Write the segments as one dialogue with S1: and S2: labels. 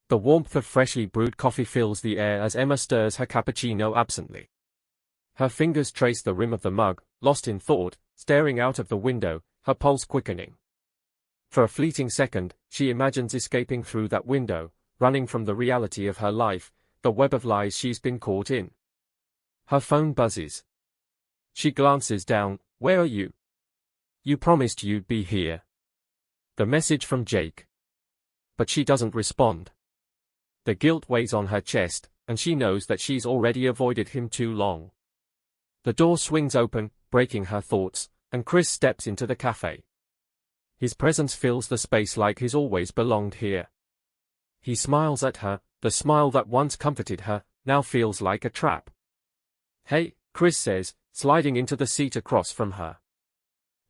S1: The warmth of freshly brewed coffee fills the air as Emma stirs her cappuccino absently. Her fingers trace the rim of the mug, lost in thought, staring out of the window, her pulse quickening. For a fleeting second, she imagines escaping through that window, running from the reality of her life, the web of lies she's been caught in. Her phone buzzes. She glances down. "Where are you? You promised you'd be here." The message from Jake. But she doesn't respond. The guilt weighs on her chest, and she knows that she's already avoided him too long. The door swings open, breaking her thoughts, and Chris steps into the cafe. His presence fills the space like he's always belonged here. He smiles at her, the smile that once comforted her, now feels like a trap. "Hey," Chris says, sliding into the seat across from her.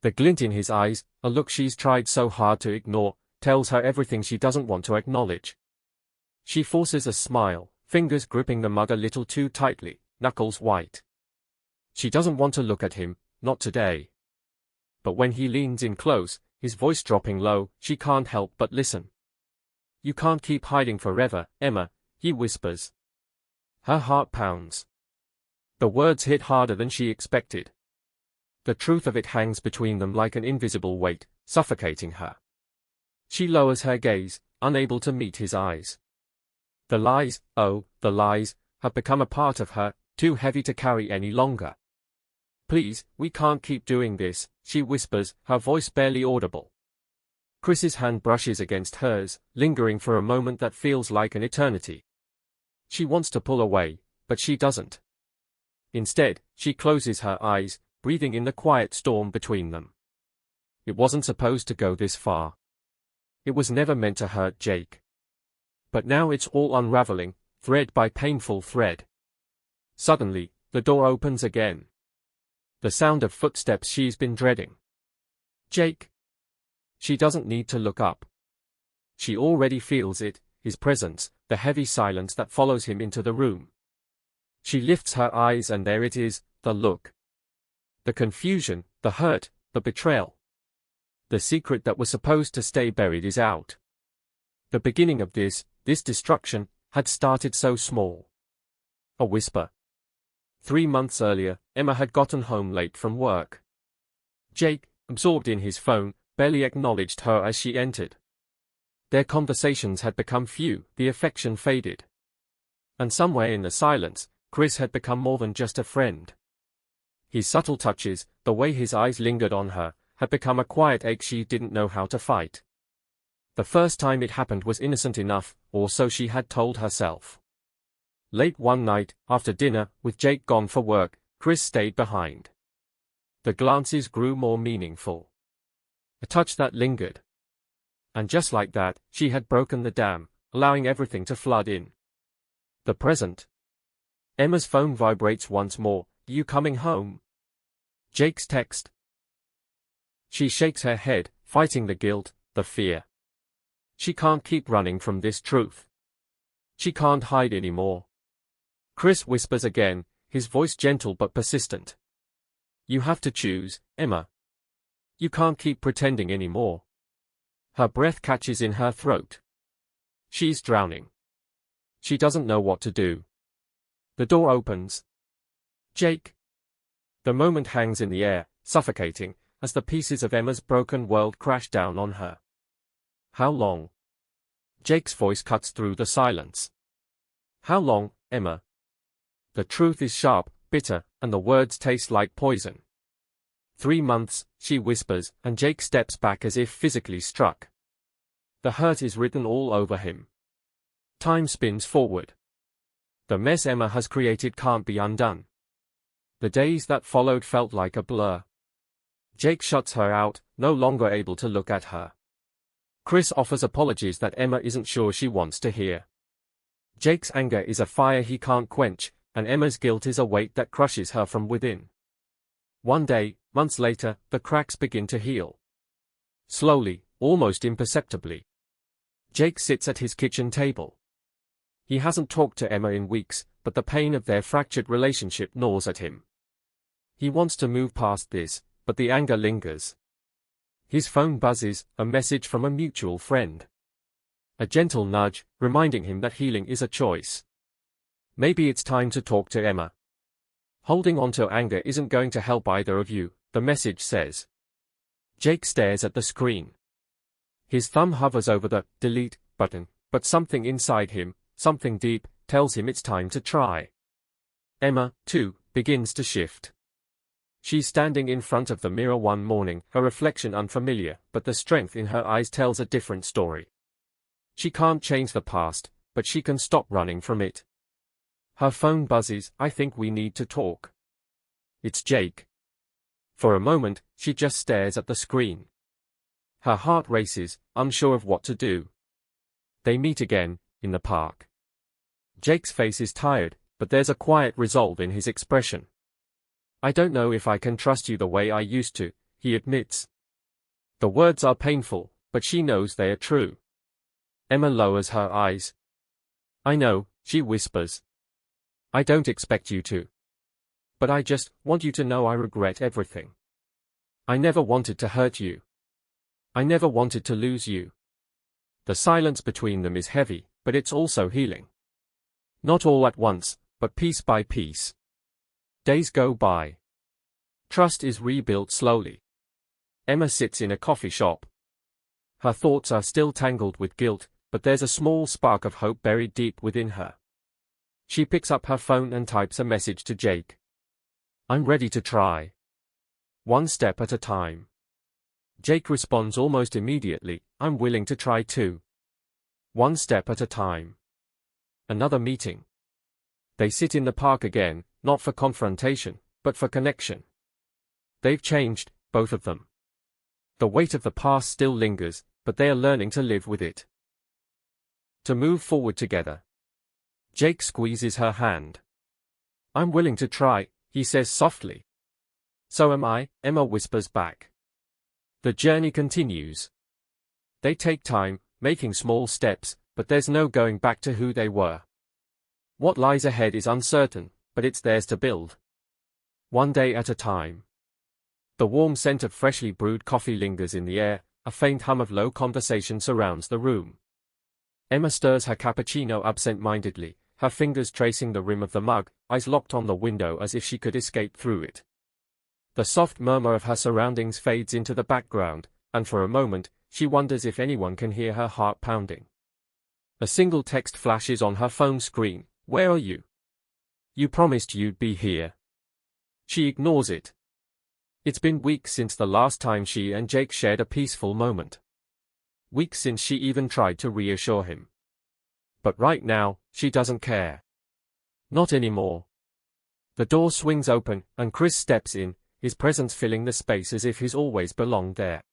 S1: The glint in his eyes, a look she's tried so hard to ignore, tells her everything she doesn't want to acknowledge. She forces a smile, fingers gripping the mug a little too tightly, knuckles white. She doesn't want to look at him, not today. But when he leans in close, his voice dropping low, she can't help but listen. "You can't keep hiding forever, Emma," he whispers. Her heart pounds. The words hit harder than she expected. The truth of it hangs between them like an invisible weight, suffocating her. She lowers her gaze, unable to meet his eyes. The lies, oh, the lies, have become a part of her, too heavy to carry any longer. "Please, we can't keep doing this," she whispers, her voice barely audible. Chris's hand brushes against hers, lingering for a moment that feels like an eternity. She wants to pull away, but she doesn't. Instead, she closes her eyes, breathing in the quiet storm between them. It wasn't supposed to go this far. It was never meant to hurt Jake. But now it's all unraveling, thread by painful thread. Suddenly, the door opens again. The sound of footsteps she's been dreading. Jake. She doesn't need to look up. She already feels it, his presence, the heavy silence that follows him into the room. She lifts her eyes and there it is, the look. The confusion, the hurt, the betrayal. The secret that was supposed to stay buried is out. The beginning of this destruction, had started so small. A whisper. 3 months earlier, Emma had gotten home late from work. Jake, absorbed in his phone, barely acknowledged her as she entered. Their conversations had become few, the affection faded. And somewhere in the silence, Chris had become more than just a friend. His subtle touches, the way his eyes lingered on her, had become a quiet ache she didn't know how to fight. The first time it happened was innocent enough, or so she had told herself. Late one night, after dinner, with Jake gone for work, Chris stayed behind. The glances grew more meaningful. A touch that lingered. And just like that, she had broken the dam, allowing everything to flood in. The present. Emma's phone vibrates once more. "You coming home?" Jake's text. She shakes her head, fighting the guilt, the fear. She can't keep running from this truth. She can't hide anymore. Chris whispers again, his voice gentle but persistent. "You have to choose, Emma. You can't keep pretending anymore." Her breath catches in her throat. She's drowning. She doesn't know what to do. The door opens. Jake. The moment hangs in the air, suffocating, as the pieces of Emma's broken world crash down on her. "How long?" Jake's voice cuts through the silence. "How long, Emma?" The truth is sharp, bitter, and the words taste like poison. 3 months, she whispers, and Jake steps back as if physically struck. The hurt is written all over him. Time spins forward. The mess Emma has created can't be undone. The days that followed felt like a blur. Jake shuts her out, no longer able to look at her. Chris offers apologies that Emma isn't sure she wants to hear. Jake's anger is a fire he can't quench, and Emma's guilt is a weight that crushes her from within. One day, months later, the cracks begin to heal. Slowly, almost imperceptibly. Jake sits at his kitchen table. He hasn't talked to Emma in weeks, but the pain of their fractured relationship gnaws at him. He wants to move past this, but the anger lingers. His phone buzzes, a message from a mutual friend. A gentle nudge, reminding him that healing is a choice. Maybe it's time to talk to Emma. Holding on to anger isn't going to help either of you, the message says. Jake stares at the screen. His thumb hovers over the delete button, but something inside him, something deep, tells him it's time to try. Emma, too, begins to shift. She's standing in front of the mirror one morning, her reflection unfamiliar, but the strength in her eyes tells a different story. She can't change the past, but she can stop running from it. Her phone buzzes. I think we need to talk. It's Jake. For a moment, she just stares at the screen. Her heart races, unsure of what to do. They meet again, in the park. Jake's face is tired, but there's a quiet resolve in his expression. I don't know if I can trust you the way I used to, he admits. The words are painful, but she knows they are true. Emma lowers her eyes. I know, she whispers. I don't expect you to. But I just want you to know I regret everything. I never wanted to hurt you. I never wanted to lose you. The silence between them is heavy, but it's also healing. Not all at once, but piece by piece. Days go by. Trust is rebuilt slowly. Emma sits in a coffee shop. Her thoughts are still tangled with guilt, but there's a small spark of hope buried deep within her. She picks up her phone and types a message to Jake. I'm ready to try. One step at a time. Jake responds almost immediately, I'm willing to try too. One step at a time. Another meeting. They sit in the park again, not for confrontation, but for connection. They've changed, both of them. The weight of the past still lingers, but they are learning to live with it. To move forward together. Jake squeezes her hand. I'm willing to try, he says softly. So am I, Emma whispers back. The journey continues. They take time, making small steps, but there's no going back to who they were. What lies ahead is uncertain, but it's theirs to build. One day at a time. The warm scent of freshly brewed coffee lingers in the air, a faint hum of low conversation surrounds the room. Emma stirs her cappuccino absent-mindedly, her fingers tracing the rim of the mug, eyes locked on the window as if she could escape through it. The soft murmur of her surroundings fades into the background, and for a moment, she wonders if anyone can hear her heart pounding. A single text flashes on her phone screen. Where are you? You promised you'd be here. She ignores it. It's been weeks since the last time she and Jake shared a peaceful moment. Weeks since she even tried to reassure him. But right now, she doesn't care. Not anymore. The door swings open, and Chris steps in, his presence filling the space as if he's always belonged there.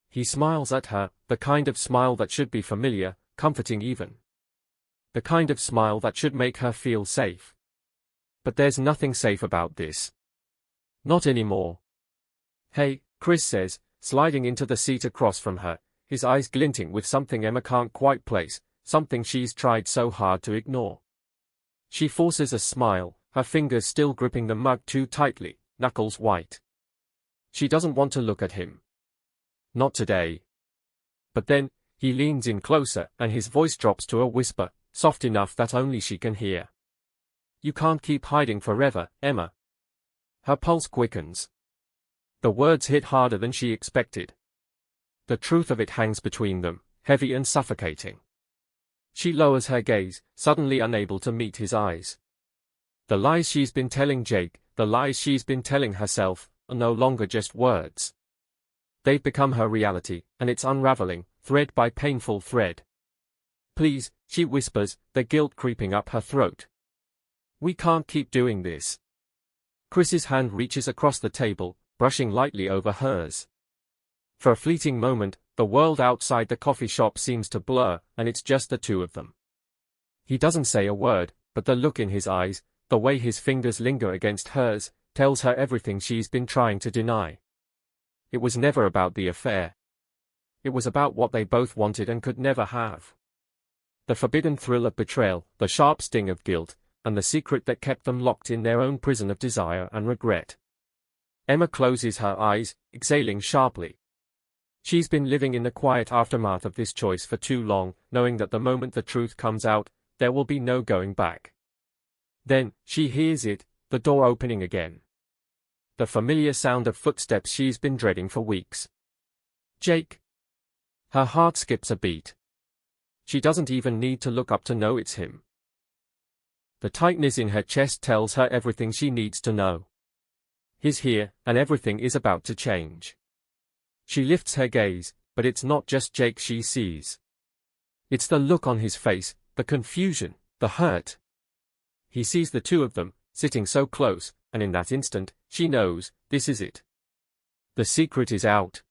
S1: He smiles at her, the kind of smile that should be familiar, comforting even. The kind of smile that should make her feel safe. But there's nothing safe about this. Not anymore. Hey, Chris says, sliding into the seat across from her, his eyes glinting with something Emma can't quite place, something she's tried so hard to ignore. She forces a smile, her fingers still gripping the mug too tightly, knuckles white. She doesn't want to look at him. Not today. But then, he leans in closer, and his voice drops to a whisper, soft enough that only she can hear. You can't keep hiding forever, Emma. Her pulse quickens. The words hit harder than she expected. The truth of it hangs between them, heavy and suffocating. She lowers her gaze, suddenly unable to meet his eyes. The lies she's been telling Jake, the lies she's been telling herself, are no longer just words. They've become her reality, and it's unraveling, thread by painful thread. Please, she whispers, the guilt creeping up her throat. We can't keep doing this. Chris's hand reaches across the table, brushing lightly over hers. For a fleeting moment, the world outside the coffee shop seems to blur, and it's just the two of them. He doesn't say a word, but the look in his eyes, the way his fingers linger against hers, tells her everything she's been trying to deny. It was never about the affair. It was about what they both wanted and could never have. The forbidden thrill of betrayal, the sharp sting of guilt, and the secret that kept them locked in their own prison of desire and regret. Emma closes her eyes, exhaling sharply. She's been living in the quiet aftermath of this choice for too long, knowing that the moment the truth comes out, there will be no going back. Then, she hears it, the door opening again. The familiar sound of footsteps she's been dreading for weeks. Jake. Her heart skips a beat. She doesn't even need to look up to know it's him. The tightness in her chest tells her everything she needs to know. He's here, and everything is about to change. She lifts her gaze, but it's not just Jake she sees. It's the look on his face, the confusion, the hurt. He sees the two of them, sitting so close, and in that instant, she knows, this is it. The secret is out.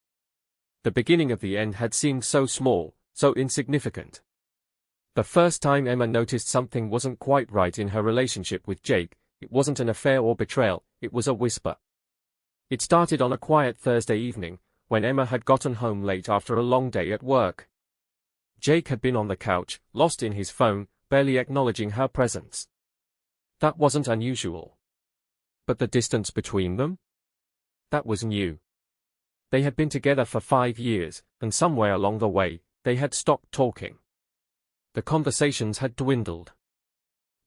S1: The beginning of the end had seemed so small, so insignificant. The first time Emma noticed something wasn't quite right in her relationship with Jake, it wasn't an affair or betrayal, it was a whisper. It started on a quiet Thursday evening, when Emma had gotten home late after a long day at work. Jake had been on the couch, lost in his phone, barely acknowledging her presence. That wasn't unusual. But the distance between them? That was new. They had been together for 5 years, and somewhere along the way, they had stopped talking. The conversations had dwindled.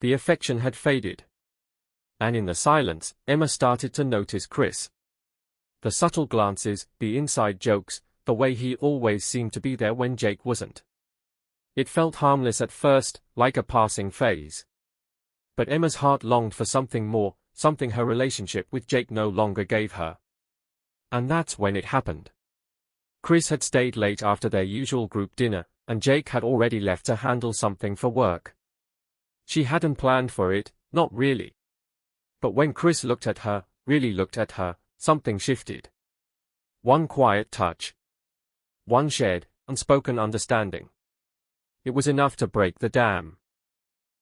S1: The affection had faded. And in the silence, Emma started to notice Chris. The subtle glances, the inside jokes, the way he always seemed to be there when Jake wasn't. It felt harmless at first, like a passing phase. But Emma's heart longed for something more, something her relationship with Jake no longer gave her. And that's when it happened. Chris had stayed late after their usual group dinner, and Jake had already left to handle something for work. She hadn't planned for it, not really. But when Chris looked at her, really looked at her, something shifted. One quiet touch. One shared, unspoken understanding. It was enough to break the dam.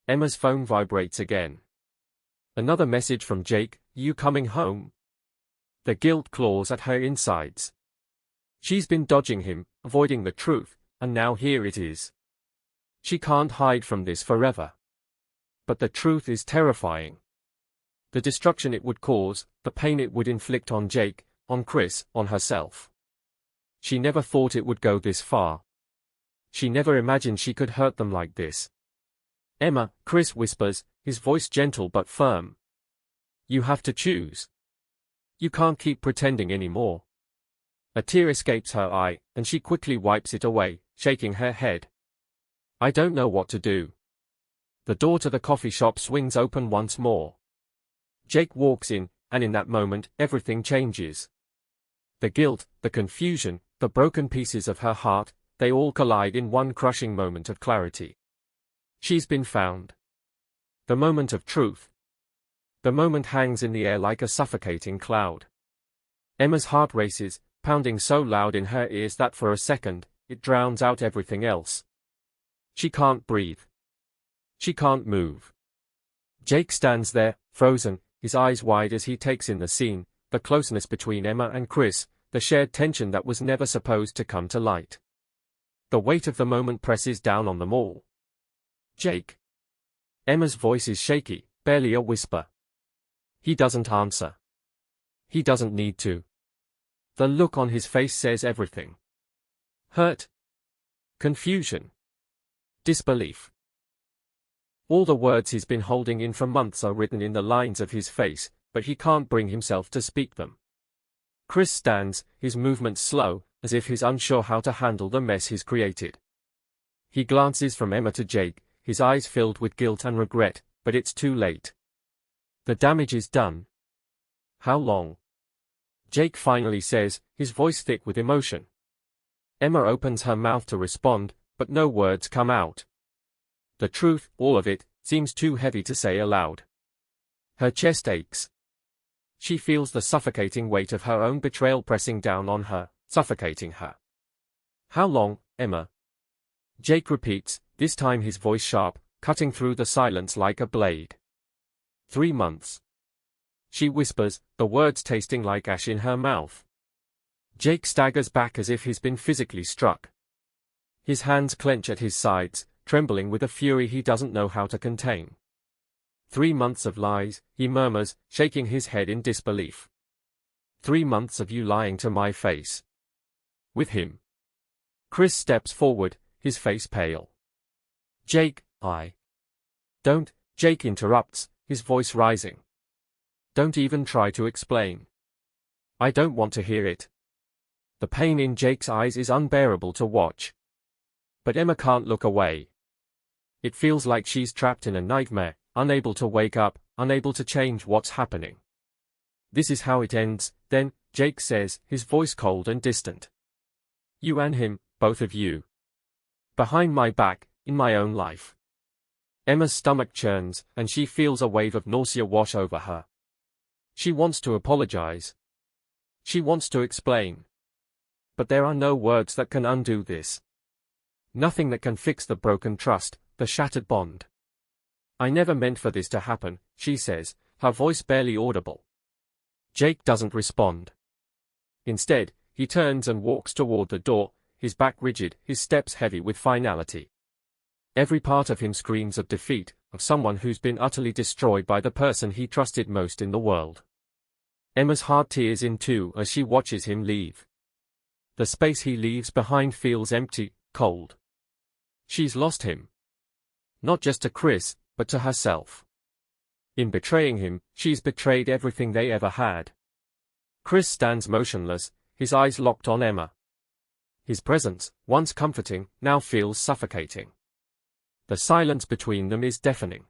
S1: Emma's phone vibrates again. Another message from Jake, "You coming home?" The guilt claws at her insides. She's been dodging him, avoiding the truth, and now here it is. She can't hide from this forever. But the truth is terrifying. The destruction it would cause, the pain it would inflict on Jake, on Chris, on herself. She never thought it would go this far. She never imagined she could hurt them like this. "Emma," Chris whispers, his voice gentle but firm. "You have to choose. You can't keep pretending anymore." A tear escapes her eye, and she quickly wipes it away, shaking her head. "I don't know what to do." The door to the coffee shop swings open once more. Jake walks in, and in that moment, everything changes. The guilt, the confusion, the broken pieces of her heart, they all collide in one crushing moment of clarity. She's been found. The moment of truth. The moment hangs in the air like a suffocating cloud. Emma's heart races, pounding so loud in her ears that for a second, it drowns out everything else. She can't breathe. She can't move. Jake stands there, frozen, his eyes wide as he takes in the scene, the closeness between Emma and Chris, the shared tension that was never supposed to come to light. The weight of the moment presses down on them all. "Jake." Emma's voice is shaky, barely a whisper. He doesn't answer. He doesn't need to. The look on his face says everything. Hurt. Confusion. Disbelief. All the words he's been holding in for months are written in the lines of his face, but he can't bring himself to speak them. Chris stands, his movements slow, as if he's unsure how to handle the mess he's created. He glances from Emma to Jake, his eyes filled with guilt and regret, but it's too late. The damage is done. "How long?" Jake finally says, his voice thick with emotion. Emma opens her mouth to respond, but no words come out. The truth, all of it, seems too heavy to say aloud. Her chest aches. She feels the suffocating weight of her own betrayal pressing down on her, suffocating her. "How long, Emma?" Jake repeats, this time his voice sharp, cutting through the silence like a blade. 3 months. She whispers, the words tasting like ash in her mouth. Jake staggers back as if he's been physically struck. His hands clench at his sides, trembling with a fury he doesn't know how to contain. 3 months of lies, he murmurs, shaking his head in disbelief. 3 months of you lying to my face. With him. Chris steps forward, his face pale. Jake, Don't, Jake interrupts, his voice rising. Don't even try to explain. I don't want to hear it. The pain in Jake's eyes is unbearable to watch. But Emma can't look away. It feels like she's trapped in a nightmare, unable to wake up, unable to change what's happening. This is how it ends, then, Jake says, his voice cold and distant. You and him, both of you. Behind my back, in my own life. Emma's stomach churns, and she feels a wave of nausea wash over her. She wants to apologize. She wants to explain. But there are no words that can undo this. Nothing that can fix the broken trust, the shattered bond. I never meant for this to happen, she says, her voice barely audible. Jake doesn't respond. Instead, he turns and walks toward the door, his back rigid, his steps heavy with finality. Every part of him screams of defeat, of someone who's been utterly destroyed by the person he trusted most in the world. Emma's heart tears in too as she watches him leave. The space he leaves behind feels empty, cold. She's lost him. Not just to Chris, but to herself. In betraying him, she's betrayed everything they ever had. Chris stands motionless, his eyes locked on Emma. His presence, once comforting, now feels suffocating. The silence between them is deafening.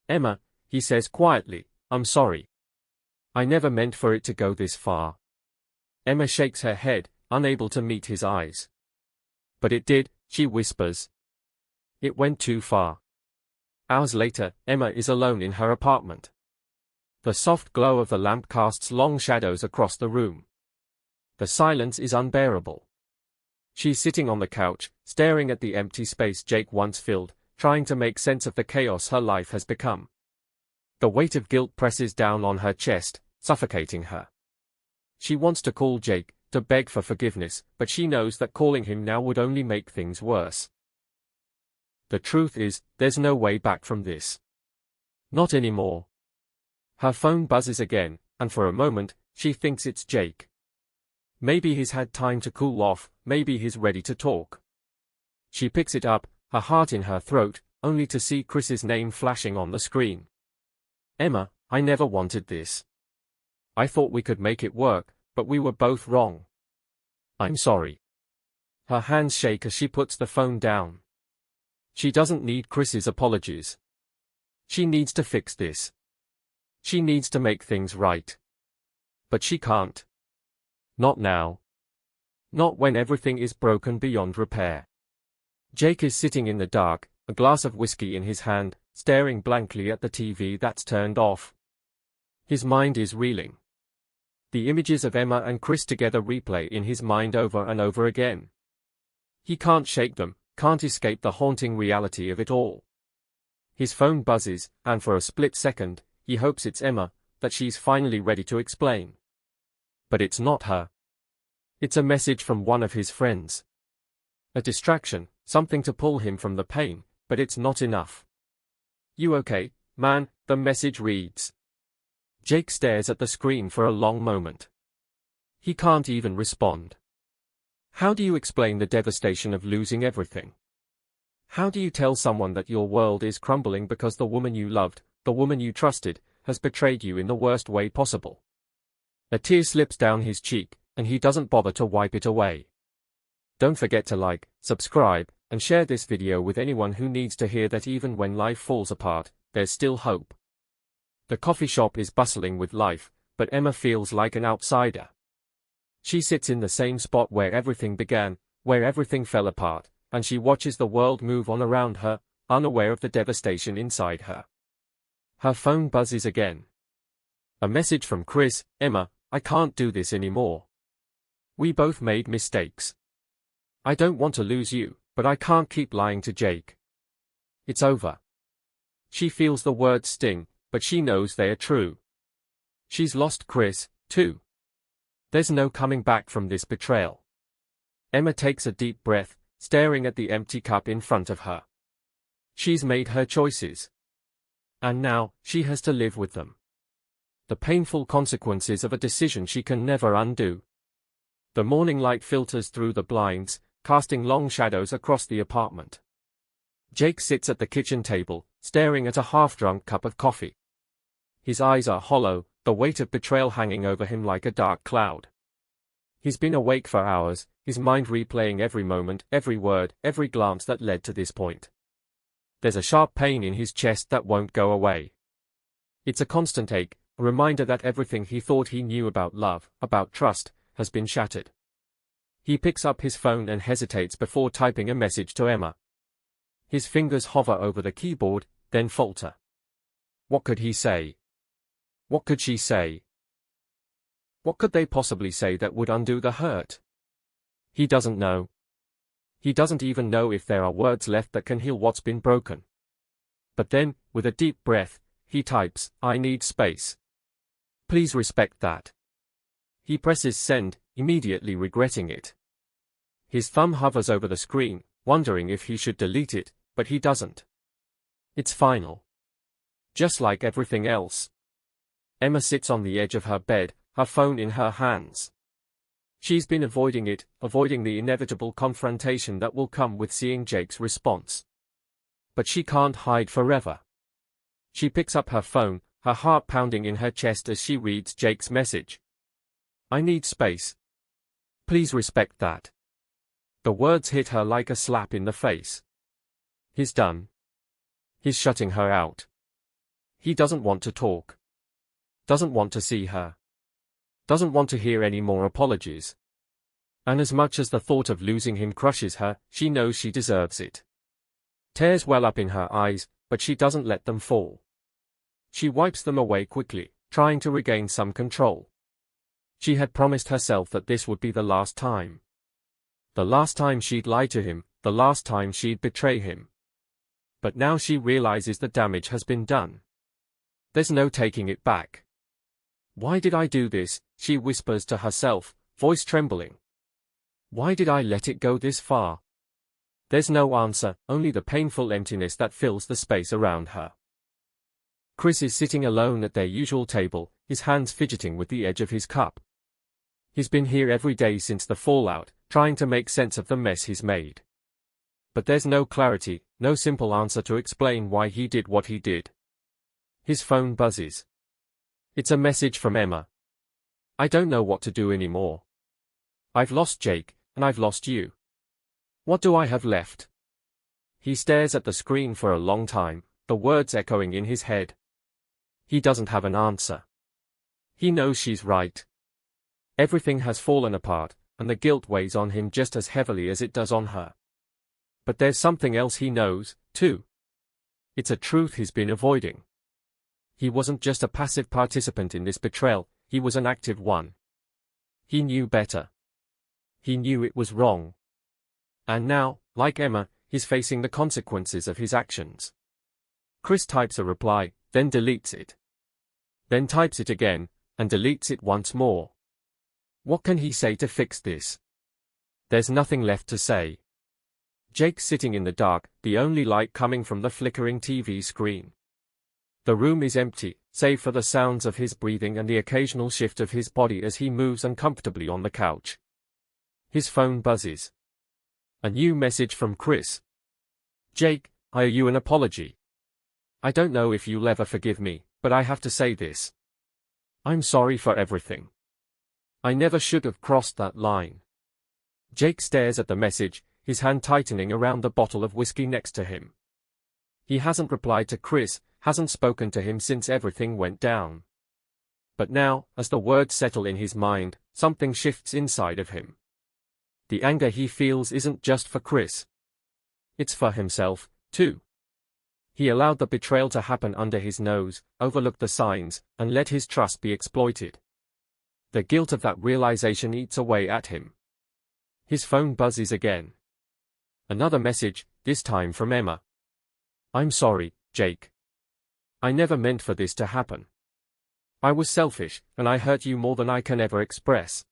S1: Emma, he says quietly, I'm sorry. I never meant for it to go this far. Emma shakes her head, unable to meet his eyes. But it did, she whispers. It went too far. Hours later, Emma is alone in her apartment. The soft glow of the lamp casts long shadows across the room. The silence is unbearable. She's sitting on the couch, staring at the empty space Jake once filled, trying to make sense of the chaos her life has become. The weight of guilt presses down on her chest, suffocating her. She wants to call Jake, to beg for forgiveness, but she knows that calling him now would only make things worse. The truth is, there's no way back from this. Not anymore. Her phone buzzes again, and for a moment, she thinks it's Jake. Maybe he's had time to cool off, maybe he's ready to talk. She picks it up, her heart in her throat, only to see Chris's name flashing on the screen. Emma, I never wanted this. I thought we could make it work, but we were both wrong. I'm sorry. Her hands shake as she puts the phone down. She doesn't need Chris's apologies. She needs to fix this. She needs to make things right. But she can't. Not now. Not when everything is broken beyond repair. Jake is sitting in the dark, a glass of whiskey in his hand, staring blankly at the TV that's turned off. His mind is reeling. The images of Emma and Chris together replay in his mind over and over again. He can't shake them, can't escape the haunting reality of it all. His phone buzzes, and for a split second, he hopes it's Emma, that she's finally ready to explain. But it's not her. It's a message from one of his friends. A distraction, something to pull him from the pain, but it's not enough. You okay, man? The message reads. Jake stares at the screen for a long moment. He can't even respond. How do you explain the devastation of losing everything? How do you tell someone that your world is crumbling because the woman you loved, the woman you trusted, has betrayed you in the worst way possible? A tear slips down his cheek, and he doesn't bother to wipe it away. Don't forget to like, subscribe, and share this video with anyone who needs to hear that even when life falls apart, there's still hope. The coffee shop is bustling with life, but Emma feels like an outsider. She sits in the same spot where everything began, where everything fell apart, and she watches the world move on around her, unaware of the devastation inside her. Her phone buzzes again. A message from Chris. Emma, I can't do this anymore. We both made mistakes. I don't want to lose you, but I can't keep lying to Jake. It's over. She feels the words sting, but she knows they are true. She's lost Chris, too. There's no coming back from this betrayal. Emma takes a deep breath, staring at the empty cup in front of her. She's made her choices. And now, she has to live with them. The painful consequences of a decision she can never undo. The morning light filters through the blinds, casting long shadows across the apartment. Jake sits at the kitchen table, staring at a half-drunk cup of coffee. His eyes are hollow, the weight of betrayal hanging over him like a dark cloud. He's been awake for hours, his mind replaying every moment, every word, every glance that led to this point. There's a sharp pain in his chest that won't go away. It's a constant ache, a reminder that everything he thought he knew about love, about trust, has been shattered. He picks up his phone and hesitates before typing a message to Emma. His fingers hover over the keyboard, then falter. What could he say? What could she say? What could they possibly say that would undo the hurt? He doesn't know. He doesn't even know if there are words left that can heal what's been broken. But then, with a deep breath, he types, "I need space. Please respect that." He presses send, immediately regretting it. His thumb hovers over the screen, wondering if he should delete it, but he doesn't. It's final. Just like everything else. Emma sits on the edge of her bed, her phone in her hands. She's been avoiding it, avoiding the inevitable confrontation that will come with seeing Jake's response. But she can't hide forever. She picks up her phone, her heart pounding in her chest as she reads Jake's message. "I need space. Please respect that." The words hit her like a slap in the face. He's done. He's shutting her out. He doesn't want to talk. Doesn't want to see her. Doesn't want to hear any more apologies. And as much as the thought of losing him crushes her, she knows she deserves it. Tears well up in her eyes, but she doesn't let them fall. She wipes them away quickly, trying to regain some control. She had promised herself that this would be the last time. The last time she'd lie to him, the last time she'd betray him. But now she realizes the damage has been done. There's no taking it back. "Why did I do this?" she whispers to herself, voice trembling. "Why did I let it go this far?" There's no answer, only the painful emptiness that fills the space around her. Chris is sitting alone at their usual table, his hands fidgeting with the edge of his cup. He's been here every day since the fallout, trying to make sense of the mess he's made. But there's no clarity, no simple answer to explain why he did what he did. His phone buzzes. It's a message from Emma. "I don't know what to do anymore. I've lost Jake, and I've lost you. What do I have left?" He stares at the screen for a long time, the words echoing in his head. He doesn't have an answer. He knows she's right. Everything has fallen apart, and the guilt weighs on him just as heavily as it does on her. But there's something else he knows, too. It's a truth he's been avoiding. He wasn't just a passive participant in this betrayal, he was an active one. He knew better. He knew it was wrong. And now, like Emma, he's facing the consequences of his actions. Chris types a reply, then deletes it. Then types it again, and deletes it once more. What can he say to fix this? There's nothing left to say. Jake's sitting in the dark, the only light coming from the flickering TV screen. The room is empty, save for the sounds of his breathing and the occasional shift of his body as he moves uncomfortably on the couch. His phone buzzes. A new message from Chris. "Jake, I owe you an apology. I don't know if you'll ever forgive me, but I have to say this. I'm sorry for everything. I never should have crossed that line." Jake stares at the message, his hand tightening around the bottle of whiskey next to him. He hasn't replied to Chris, hasn't spoken to him since everything went down. But now, as the words settle in his mind, something shifts inside of him. The anger he feels isn't just for Chris. It's for himself, too. He allowed the betrayal to happen under his nose, overlooked the signs, and let his trust be exploited. The guilt of that realization eats away at him. His phone buzzes again. Another message, this time from Emma. "I'm sorry, Jake. I never meant for this to happen. I was selfish, and I hurt you more than I can ever express.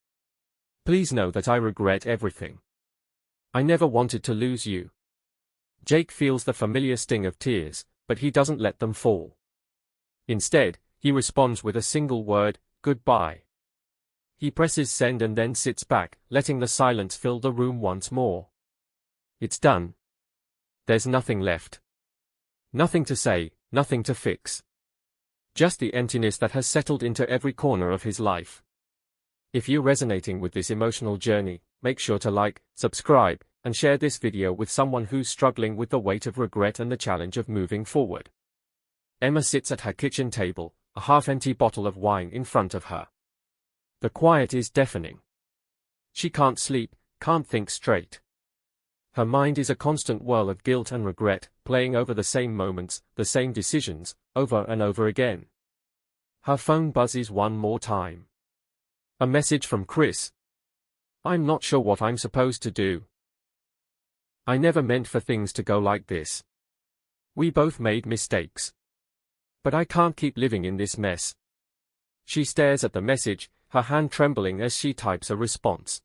S1: Please know that I regret everything. I never wanted to lose you." Jake feels the familiar sting of tears, but he doesn't let them fall. Instead, he responds with a single word, "Goodbye." He presses send and then sits back, letting the silence fill the room once more. It's done. There's nothing left. Nothing to say, nothing to fix. Just the emptiness that has settled into every corner of his life. If you're resonating with this emotional journey, make sure to like, subscribe, and share this video with someone who's struggling with the weight of regret and the challenge of moving forward. Emma sits at her kitchen table, a half-empty bottle of wine in front of her. The quiet is deafening. She can't sleep, can't think straight. Her mind is a constant whirl of guilt and regret, playing over the same moments, the same decisions, over and over again. Her phone buzzes one more time. A message from Chris. I'm not sure what I'm supposed to do. I never meant for things to go like this. We both made mistakes. But I can't keep living in this mess. She stares at the message, her hand trembling as she types a response.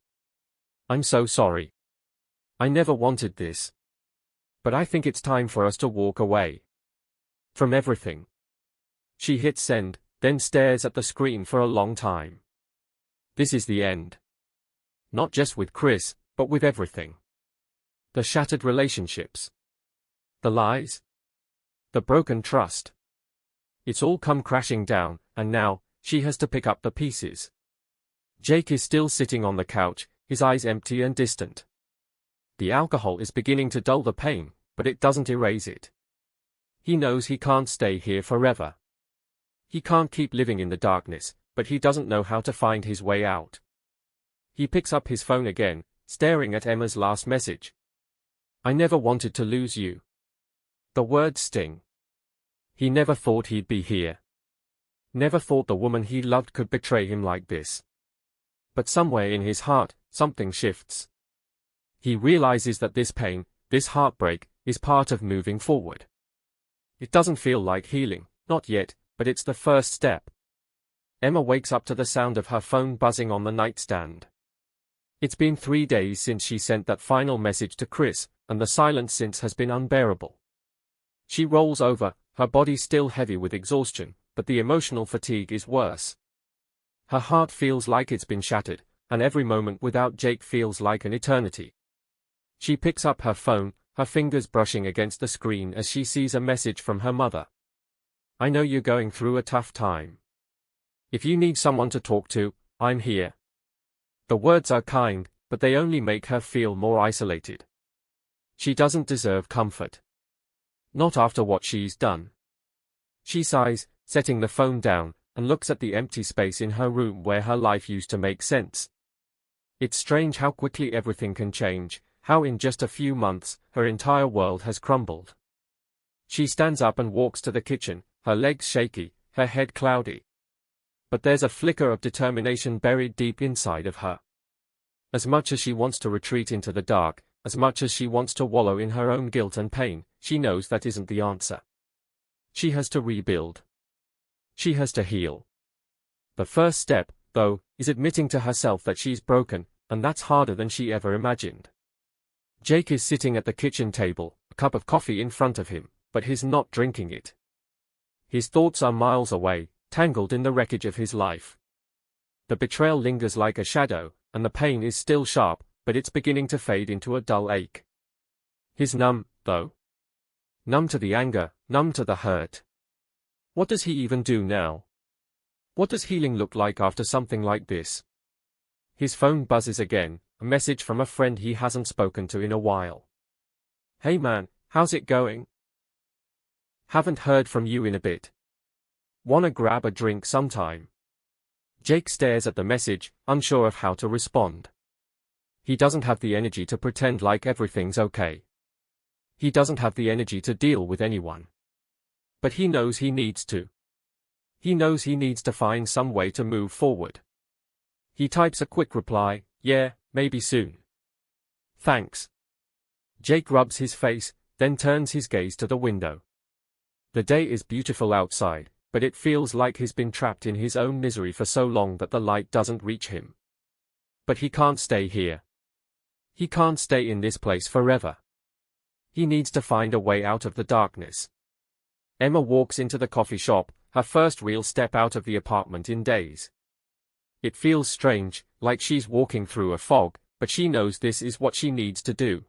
S1: I'm so sorry. I never wanted this. But I think it's time for us to walk away. From everything. She hits send, then stares at the screen for a long time. This is the end. Not just with Chris, but with everything. The shattered relationships. The lies. The broken trust. It's all come crashing down, and now, she has to pick up the pieces. Jake is still sitting on the couch, his eyes empty and distant. The alcohol is beginning to dull the pain, but it doesn't erase it. He knows he can't stay here forever. He can't keep living in the darkness, but he doesn't know how to find his way out. He picks up his phone again, staring at Emma's last message. I never wanted to lose you. The words sting. He never thought he'd be here. Never thought the woman he loved could betray him like this. But somewhere in his heart, something shifts. He realizes that this pain, this heartbreak, is part of moving forward. It doesn't feel like healing, not yet, but it's the first step. Emma wakes up to the sound of her phone buzzing on the nightstand. It's been 3 days since she sent that final message to Chris, and the silence since has been unbearable. She rolls over, her body still heavy with exhaustion, but the emotional fatigue is worse. Her heart feels like it's been shattered, and every moment without Jake feels like an eternity. She picks up her phone, her fingers brushing against the screen as she sees a message from her mother. I know you're going through a tough time. If you need someone to talk to, I'm here. The words are kind, but they only make her feel more isolated. She doesn't deserve comfort. Not after what she's done. She sighs, setting the phone down, and looks at the empty space in her room where her life used to make sense. It's strange how quickly everything can change, how in just a few months, her entire world has crumbled. She stands up and walks to the kitchen, her legs shaky, her head cloudy. But there's a flicker of determination buried deep inside of her. As much as she wants to retreat into the dark, as much as she wants to wallow in her own guilt and pain, she knows that isn't the answer. She has to rebuild. She has to heal. The first step, though, is admitting to herself that she's broken, and that's harder than she ever imagined. Jake is sitting at the kitchen table, a cup of coffee in front of him, but he's not drinking it. His thoughts are miles away, tangled in the wreckage of his life. The betrayal lingers like a shadow, and the pain is still sharp, but it's beginning to fade into a dull ache. He's numb, though. Numb to the anger, numb to the hurt. What does he even do now? What does healing look like after something like this? His phone buzzes again, a message from a friend he hasn't spoken to in a while. Hey man, how's it going? Haven't heard from you in a bit. Wanna grab a drink sometime? Jake stares at the message, unsure of how to respond. He doesn't have the energy to pretend like everything's okay. He doesn't have the energy to deal with anyone. But he knows he needs to. He knows he needs to find some way to move forward. He types a quick reply, yeah, maybe soon. Thanks. Jake rubs his face, then turns his gaze to the window. The day is beautiful outside, but it feels like he's been trapped in his own misery for so long that the light doesn't reach him. But he can't stay here. He can't stay in this place forever. He needs to find a way out of the darkness. Emma walks into the coffee shop, her first real step out of the apartment in days. It feels strange, like she's walking through a fog, but she knows this is what she needs to do.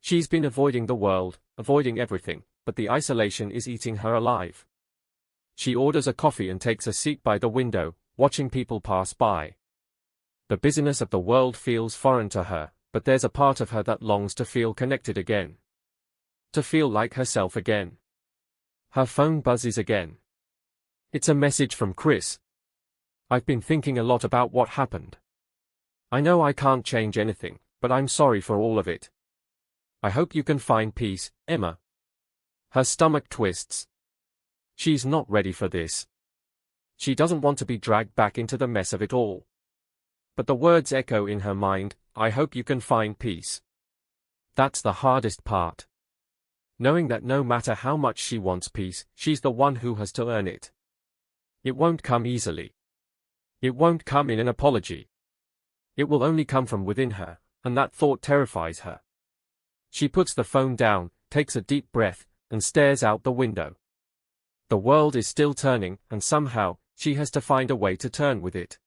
S1: She's been avoiding the world, avoiding everything, but the isolation is eating her alive. She orders a coffee and takes a seat by the window, watching people pass by. The busyness of the world feels foreign to her, but there's a part of her that longs to feel connected again. To feel like herself again. Her phone buzzes again. It's a message from Chris. I've been thinking a lot about what happened. I know I can't change anything, but I'm sorry for all of it. I hope you can find peace, Emma. Her stomach twists. She's not ready for this. She doesn't want to be dragged back into the mess of it all. But the words echo in her mind, I hope you can find peace. That's the hardest part. Knowing that no matter how much she wants peace, she's the one who has to earn it. It won't come easily. It won't come in an apology. It will only come from within her, and that thought terrifies her. She puts the phone down, takes a deep breath, and stares out the window. The world is still turning, and somehow, she has to find a way to turn with it.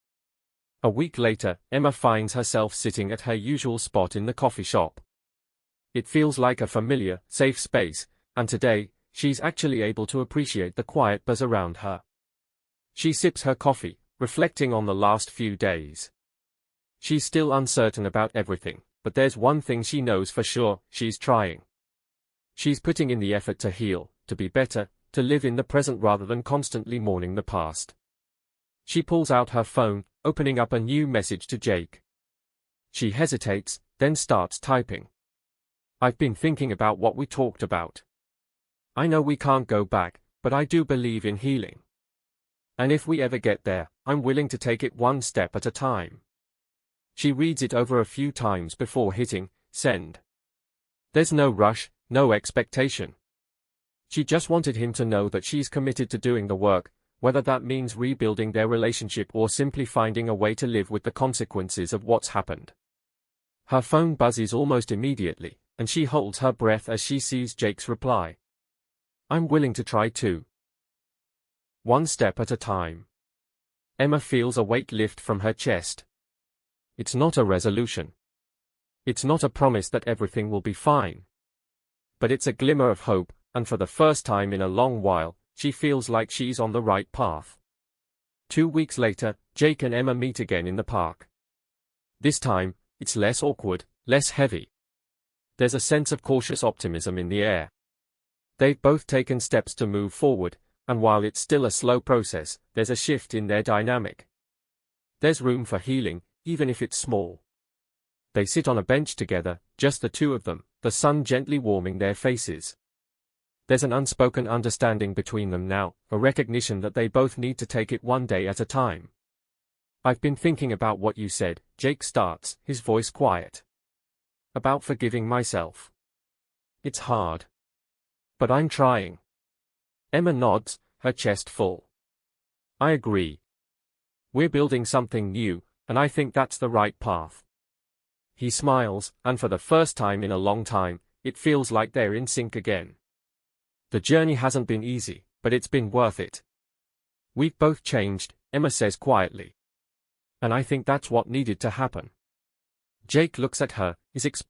S1: A week later, Emma finds herself sitting at her usual spot in the coffee shop. It feels like a familiar, safe space, and today, she's actually able to appreciate the quiet buzz around her. She sips her coffee, reflecting on the last few days. She's still uncertain about everything, but there's one thing she knows for sure, she's trying. She's putting in the effort to heal, to be better, to live in the present rather than constantly mourning the past. She pulls out her phone, opening up a new message to Jake. She hesitates, then starts typing. I've been thinking about what we talked about. I know we can't go back, but I do believe in healing. And if we ever get there, I'm willing to take it one step at a time. She reads it over a few times before hitting send. There's no rush, no expectation. She just wanted him to know that she's committed to doing the work, whether that means rebuilding their relationship or simply finding a way to live with the consequences of what's happened. Her phone buzzes almost immediately, and she holds her breath as she sees Jake's reply. I'm willing to try too. One step at a time. Emma feels a weight lift from her chest. It's not a resolution. It's not a promise that everything will be fine. But it's a glimmer of hope, and for the first time in a long while, she feels like she's on the right path. 2 weeks later, Jake and Emma meet again in the park. This time, it's less awkward, less heavy. There's a sense of cautious optimism in the air. They've both taken steps to move forward, and while it's still a slow process, there's a shift in their dynamic. There's room for healing, even if it's small. They sit on a bench together, just the two of them, the sun gently warming their faces. There's an unspoken understanding between them now, a recognition that they both need to take it one day at a time. I've been thinking about what you said, Jake starts, his voice quiet. About forgiving myself. It's hard. But I'm trying. Emma nods, her chest full. I agree. We're building something new, and I think that's the right path. He smiles, and for the first time in a long time, it feels like they're in sync again. The journey hasn't been easy, but it's been worth it. We've both changed, Emma says quietly. And I think that's what needed to happen. Jake looks at her, his expression